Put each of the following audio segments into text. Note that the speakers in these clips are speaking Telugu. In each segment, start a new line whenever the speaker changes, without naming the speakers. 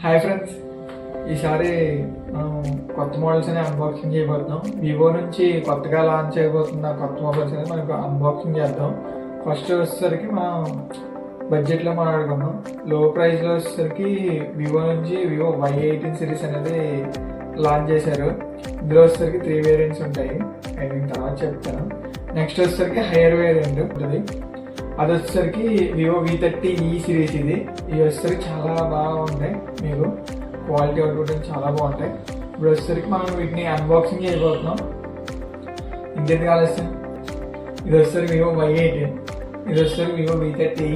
హాయ్ ఫ్రెండ్స్, ఈసారి మనం కొత్త మోడల్స్ అని అన్బాక్సింగ్ చేయబోతున్నాం. వివో నుంచి కొత్తగా లాంచ్ అయిపోతున్న కొత్త మొబైల్స్ అనేది మనకు అన్బాక్సింగ్ చేద్దాం. ఫస్ట్ వచ్చేసరికి మనం బడ్జెట్లో మాట్లాడుకుందాం. లో ప్రైస్లో వచ్చేసరికి వివో నుంచి వివో Y18 సిరీస్ అనేది లాంచ్ చేశారు. ఇందులో వచ్చేసరికి 3 వేరియంట్స్ ఉంటాయి, అవి తర్వాత చెప్తాను. నెక్స్ట్ వచ్చేసరికి హైయర్ వేరియంట్ ఉంటుంది, అది వచ్చేసరికి వివో V30e సిరీస్. ఇది వచ్చేసరికి చాలా బాగా ఉంటాయి, మీకు క్వాలిటీ అవుట్పుట్ చాలా బాగుంటాయి. ఇప్పుడు వచ్చేసరికి మనం వీటిని అన్బాక్సింగ్ చేయబోతున్నాం. ఇంకెందుకు ఆలస్యం, ఇది వచ్చేసరికి వివో Y18, ఇది వచ్చేసరికి వివో V30e.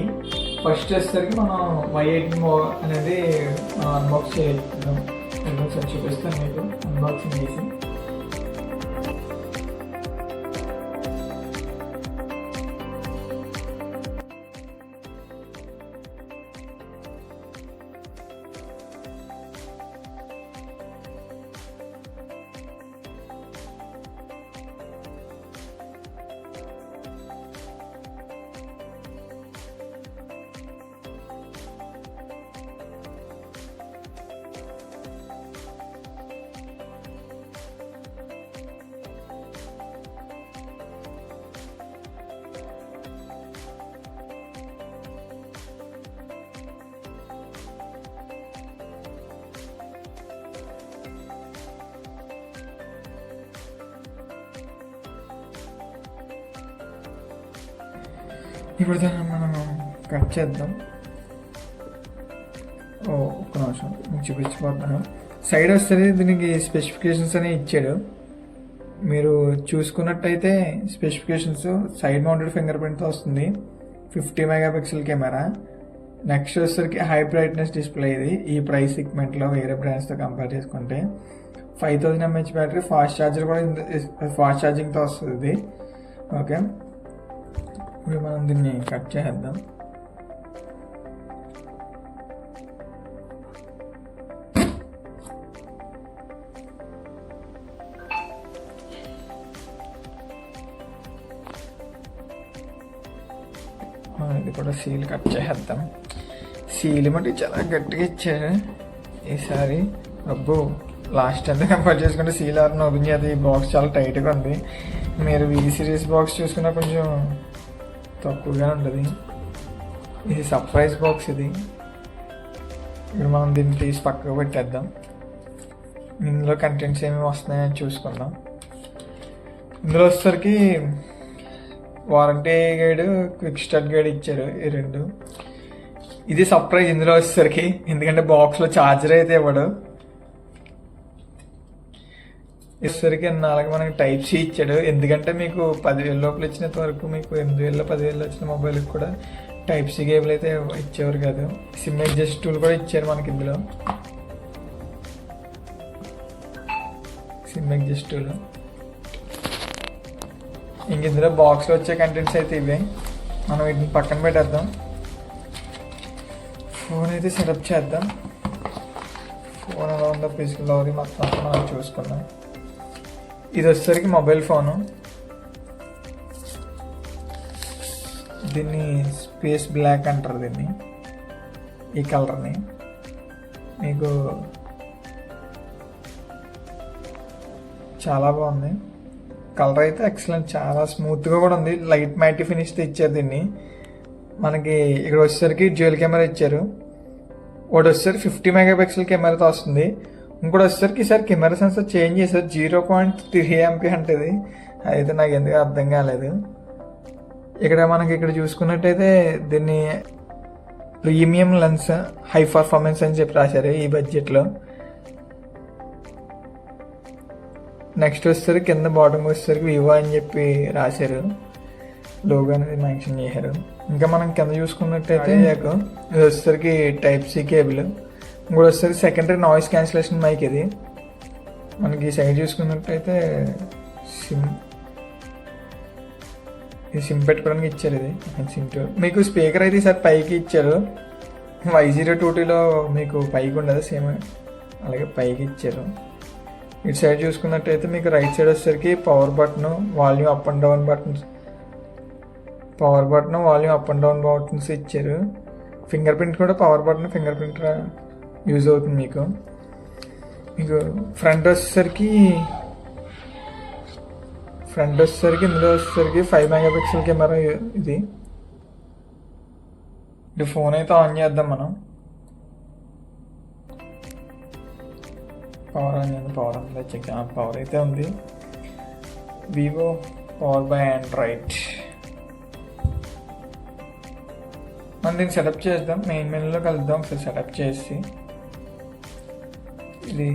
ఫస్ట్ వచ్చేసరికి మనం Y18 అనేది మనం అన్బాక్స్ చేద్దాం. ఒకసారి చూపిస్తాను మీకు అన్బాక్సింగ్ చేసి. ఇప్పుడు దాన్ని మనం కట్ చేద్దాం. ఒక్క నిమిషం మీకు చూపించిపోతాను. సైడ్ వస్తుంది, దీనికి స్పెసిఫికేషన్స్ అనేవి ఇచ్చాడు. మీరు చూసుకున్నట్టయితే స్పెసిఫికేషన్స్ సైడ్ మౌంటెడ్ ఫింగర్ ప్రింట్తో వస్తుంది, 50 మెగాపిక్సెల్ కెమెరా. నెక్స్ట్ వచ్చేసరికి హై బ్రైట్నెస్ డిస్ప్లే. ఇది ఈ ప్రైస్ సెగ్మెంట్లో వేరే బ్రాండ్స్తో కంపేర్ చేసుకుంటే 5000 mAh బ్యాటరీ, ఫాస్ట్ ఛార్జర్ కూడా ఫాస్ట్ ఛార్జింగ్తో వస్తుంది ఇది. ఓకే, ఇప్పుడు మనం దీన్ని కట్ చేద్దాం. ఇది కూడా సీల్ కట్ చేద్దాం. సీల్ మట్టి చాలా గట్టిగా ఇచ్చారు ఈసారి. అబ్బో, లాస్ట్ అంతా కంపేర్ చేసుకుంటే సీల్ ఆర్ని ఓపెన్ చేస్తే ఈ బాక్స్ చాలా టైట్గా ఉంది. మీరు V సిరీస్ బాక్స్ చూసుకున్నా కొంచెం తక్కువగా ఉంటుంది. ఇది సర్ప్రైజ్ బాక్స్. ఇది ఇప్పుడు మనం దీన్ని తీసి పక్కకు పెట్టేద్దాం. ఇందులో కంటెంట్స్ ఏమేమి వస్తున్నాయని చూసుకుందాం. ఇందులో వచ్చేసరికి warranty guide, quick start guide ఇచ్చారు, ఈ రెండు. ఇది సర్ప్రైజ్ ఇందులో వచ్చేసరికి, ఎందుకంటే బాక్స్లో ఛార్జర్ అయితే ఇవ్వడు. వచ్చేసరికి 4 మనకి Type-C ఇచ్చాడు. ఎందుకంటే మీకు 10,000 లోపల ఇచ్చినంత వరకు మీకు 8,000 10,000 వచ్చిన మొబైల్కి కూడా Type-C కేబుల్ అయితే ఇచ్చేవారు కాదు. సిమ్ అడ్జస్ట్ టూల్ కూడా ఇచ్చారు మనకి ఇందులో, సిమ్ అడ్జస్ట్ టూల్. ఇంక ఇందులో బాక్స్లో వచ్చే కంటెంట్స్ అయితే ఇవే. మనం వీటిని పక్కన పెట్టేద్దాం. ఫోన్ అయితే సెటప్ చేద్దాం. ఫోన్ ఎలా ఉందో ఫిజికల్ అవరీ మొత్తం మనం చూసుకుందాం. ఇది వచ్చేసరికి మొబైల్ ఫోను. దీన్ని స్పేస్ బ్లాక్ అంటారు, దీన్ని, ఈ కలర్ని. మీకు చాలా బాగుంది కలర్ అయితే, ఎక్సలెంట్, చాలా స్మూత్గా కూడా ఉంది. లైట్ మ్యాటి ఫినిష్తో ఇచ్చారు దీన్ని మనకి. ఇక్కడ వచ్చేసరికి డ్యూయల్ కెమెరా ఇచ్చారు. ఒకటి వచ్చేసరికి 50 మెగాపిక్సెల్ కెమెరాతో వస్తుంది. ఇంకోటి వచ్చేసరికి ఈసారి కెమెరా సెన్సర్ చేంజ్ చేశారు, 0.3 MP అంటది. అయితే నాకు ఎందుకు అర్థం కాలేదు. ఇక్కడ చూసుకున్నట్టయితే దీన్ని ప్రీమియం లెన్స్ హై పర్ఫార్మెన్స్ అని చెప్పి రాశారు ఈ బడ్జెట్లో. నెక్స్ట్ వచ్చేసరికి కింద బాటమ్ వచ్చేసరికి వివో అని చెప్పి రాశారు, లోగో అనేది మెన్షన్ చేశారు. ఇంకా మనం కింద చూసుకున్నట్టయితే ఇది వచ్చేసరికి Type-C కేబుల్. ఇంకోటి వచ్చేసరికి సెకండరీ నాయిస్ క్యాన్సిలేషన్ మైక్. ఇది మనకి సైడ్ చూసుకున్నట్టయితే సిమ్ పెట్టుకోవడానికి ఇచ్చారు. ఇది సిమ్ టూ. మీకు స్పీకర్ అయితే ఈసారి పైకి ఇచ్చారు. Y022లో మీకు పైకి ఉండదు, సేమ్ అలాగే పైకి ఇచ్చారు. ఇటు సైడ్ చూసుకున్నట్టయితే మీకు రైట్ సైడ్ వచ్చేసరికి power button, volume up and down buttons, power button, volume up and down buttons ఇచ్చారు. ఫింగర్ ప్రింట్ కూడా power button, finger print use అవుతుంది మీకు. ఫ్రంట్ వచ్చేసరికి ఇందులో వచ్చేసరికి 5 మెగాపిక్సెల్ కెమెరా. ఇది ఫోన్ అయితే ఆన్ చేద్దాం మనం. పవర్ ఆన్ చేద్దాం. పవర్ ఉందా చెక్. పవర్ అయితే ఉంది. Vivo power by Android. మనం దీన్ని సెటప్ చేద్దాం. మెయిన్ మెనూలో కలుద్దాం ఒకసారి సెటప్ చేసి. ఇది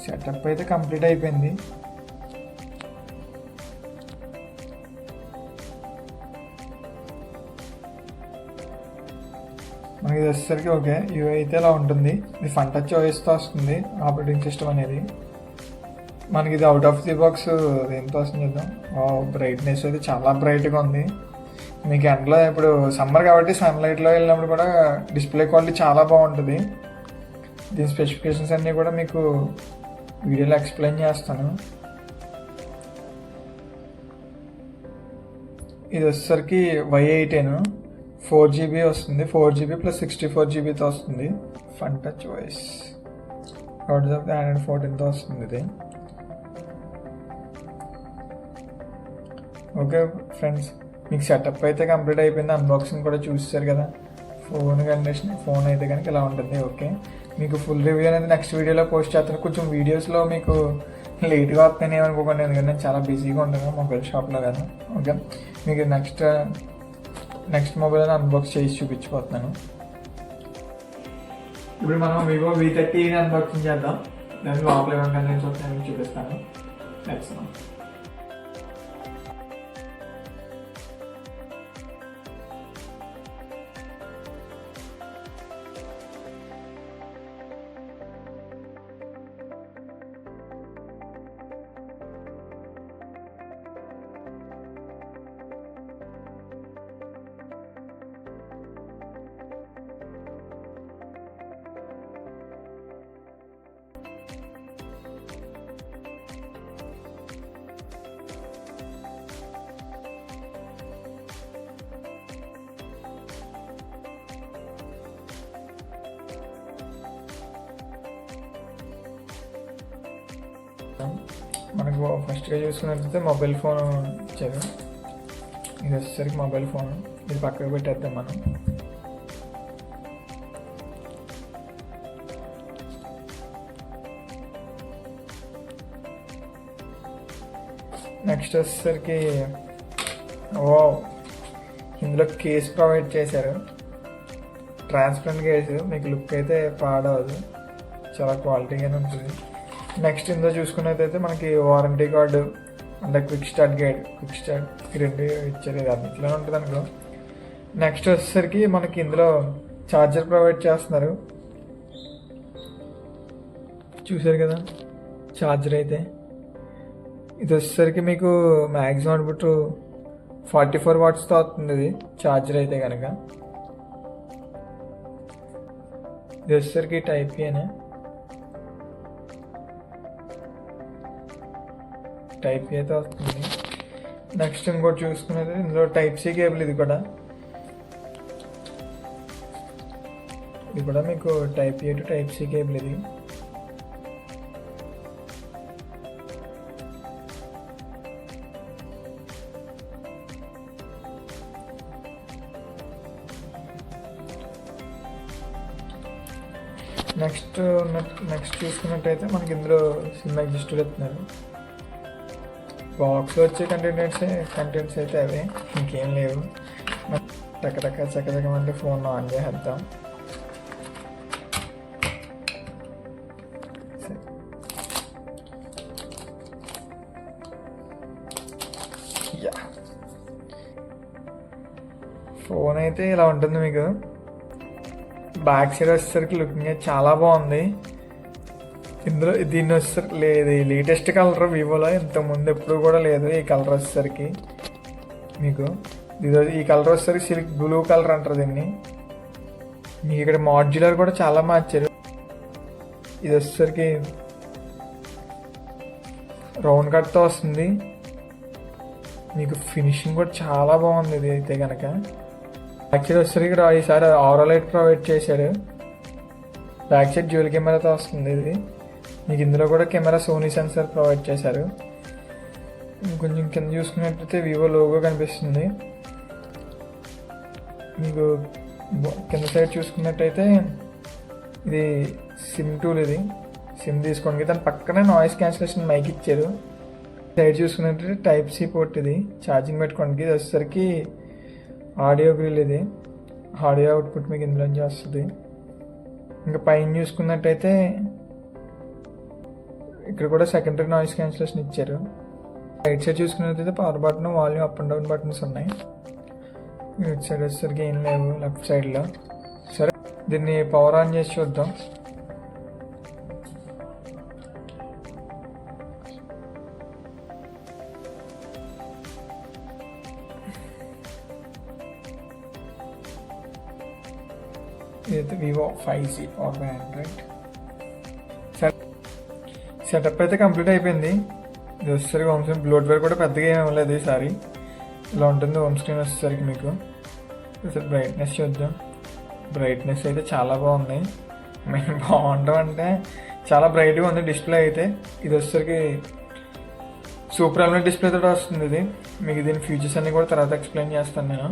సెటప్ అయితే కంప్లీట్ అయిపోయింది. మనకి ఇది వచ్చేసరికి ఓకే. యూఐ అయితే ఇలా ఉంటుంది. ఇది ఫన్ టచ్ ఓఎస్తో వస్తుంది ఆపరేటింగ్ సిస్టమ్ అనేది. మనకి ఇది అవుట్ ఆఫ్ ది బాక్స్ దేంతో వస్తుంది చూద్దాం. బ్రైట్నెస్ అయితే చాలా బ్రైట్గా ఉంది. మీకు ఎండలో ఇప్పుడు సమ్మర్ కాబట్టి సన్లైట్లో వెళ్ళినప్పుడు కూడా డిస్ప్లే క్వాలిటీ చాలా బాగుంటుంది. దీని స్పెసిఫికేషన్స్ అన్నీ కూడా మీకు వీడియోలో ఎక్స్ప్లెయిన్ చేస్తాను. ఇది వచ్చేసరికి Y18 4GB వస్తుంది. 4GB + 64GBతో వస్తుంది. Fun touch voice WhatsApp Android 14తో వస్తుంది ఇది. ఓకే ఫ్రెండ్స్, మీకు సెటప్ అయితే కంప్లీట్ అయిపోయింది. అన్బాక్సింగ్ కూడా చూసారు కదా. ఫోన్ కండిషన్ ఫోన్ అయితే కనుక ఇలా ఉంటుంది. ఓకే, మీకు ఫుల్ రివ్యూ అనేది నెక్స్ట్ వీడియోలో పోస్ట్ చేస్తాను. కొంచెం వీడియోస్లో మీకు లేట్గా వస్తాను ఏమనుకోకండి, ఎందుకంటే నేను చాలా బిజీగా ఉంటాను మొబైల్ షాప్లో కదా. ఓకే, మీకు నెక్స్ట్ మొబైల్ అని అన్బాక్స్ చేసి చూపించిపోతున్నాను. ఇప్పుడు మనం వివో V30 అన్బాక్సింగ్ చేద్దాం. దాని లోపల ఏమైనా కంటెంట్స్ వస్తాయని చూపిస్తాను. నెక్స్ట్ మనకు ఫస్ట్గా చూసుకున్నట్లయితే మొబైల్ ఫోన్ ఇచ్చారు. ఇది వచ్చేసరికి మొబైల్ ఫోన్. ఇది పక్కకు పెట్టేద్దాం మనం. నెక్స్ట్ వచ్చేసరికి ఇందులో కేస్ ప్రొవైడ్ చేశారు. Transparent case. మీకు లుక్ అయితే పాడవదు, చాలా క్వాలిటీగానే ఉంటుంది. నెక్స్ట్ ఇందులో చూసుకున్నట్టయితే మనకి వారంటీ కార్డు అంటే quick start guide, quick start రెండు ఇచ్చారు. ఇది అన్నింటిలో ఉంటుంది అనుకో. నెక్స్ట్ వచ్చేసరికి మనకి ఇందులో ఛార్జర్ ప్రొవైడ్ చేస్తున్నారు. చూసారు కదా ఛార్జర్ అయితే. ఇది వచ్చేసరికి మీకు మ్యాక్సిమం అవుట్పుట్ 44 వాట్స్తో వస్తుంది ఇది ఛార్జర్ అయితే కనుక. ఇది వచ్చేసరికి టైప్ ఏనే టైప్ అయితే వస్తుంది. నెక్స్ట్ ఇంకోటి చూసుకున్నది ఇందులో Type-C కేబుల్. ఇది కూడా మీకు Type-A to Type-C కేబుల్ ఇది. నెక్స్ట్ చూసుకున్నట్టయితే మనకి ఇందులో సిమ్ అడ్జస్టర్ ఇస్తున్నారు. బాక్స్లో వచ్చే కంటెంట్స్ అయితే అవే, ఇంకేం లేవు. చక్కచక్కమంటే ఫోన్ ఆన్ చేద్దాం. ఫోన్ అయితే ఇలా ఉంటుంది. మీకు బ్యాక్ సైడ్ వచ్చేసరికి లుకింగ్ చాలా బాగుంది. ఇందులో దీన్ని వచ్చేసరికి లేదు, లేటెస్ట్ కలర్ వివోలో. ఇంతకుముందు ఎప్పుడు కూడా లేదు ఈ కలర్ వచ్చేసరికి. మీకు ఈ కలర్ వచ్చేసరికి సిల్క్ బ్లూ కలర్ అంటారు దీన్ని. మీకు ఇక్కడ మాడ్యులర్ కూడా చాలా మార్చారు. ఇది వచ్చేసరికి రౌండ్ కట్తో వస్తుంది. మీకు ఫినిషింగ్ కూడా చాలా బాగుంది ఇది అయితే కనుక. యాక్చువల్లీ వచ్చేసరికి ఇక్కడ ఈసారి ఆరోలైట్ ప్రొవైడ్ చేశాడు. బ్యాక్ సైడ్ డ్యూయల్ కెమెరాతో వస్తుంది ఇది. మీకు ఇందులో కూడా కెమెరా సోనీ సెన్సార్ ప్రొవైడ్ చేశారు. కొంచెం కింద చూసుకున్నట్లయితే వివో లోగో కనిపిస్తుంది. మీకు కింద సైడ్ చూసుకున్నట్టయితే ఇది సిమ్ టూల్, ఇది సిమ్ తీసుకోండి. దాని పక్కనే నాయిస్ క్యాన్సిలేషన్ మైక్ ఇచ్చారు. సైడ్ చూసుకున్నట్టయితే టైప్ సి పోర్ట్, ఇది ఛార్జింగ్ పెట్టుకోండి. ఇది వచ్చేసరికి ఆడియో గ్రిల్, ఇది ఆడియో అవుట్పుట్ మీకు ఇందులోంచి వస్తుంది. ఇంకా పైన చూసుకున్నట్టయితే ఇక్కడ కూడా సెకండరీ నాయిస్ క్యాన్సిలేషన్ ఇచ్చారు. రైట్ సైడ్ చూసుకున్నట్టయితే power button, volume up and down buttons ఉన్నాయి. ఇటు సైడ్ వచ్చేసరికి ఏం లేవు లెఫ్ట్ సైడ్లో. సరే, దీన్ని పవర్ ఆన్ చేసి చూద్దాం. ఇదైతే Vivo 5C power by Android. Setup అయితే కంప్లీట్ అయిపోయింది. ఇది వచ్చేసరికి హోమ్ స్క్రీన్, బ్లోట్వేర్ కూడా పెద్దగా ఏమి ఇవ్వలేదు ఈసారి. ఇలా ఉంటుంది హోమ్ స్క్రీన్ వచ్చేసరికి మీకు. ఒకసారి బ్రైట్నెస్ చూద్దాం. బ్రైట్నెస్ అయితే చాలా బాగుంది. మేము బాగుంటాం అంటే చాలా బ్రైట్గా ఉంది డిస్ప్లే అయితే. ఇది వచ్చేసరికి సూపర్ AMOLED డిస్ప్లే తోటి వస్తుంది ఇది. మీకు దీని ఫీచర్స్ అన్నీ కూడా తర్వాత ఎక్స్ప్లెయిన్ చేస్తాను నేను.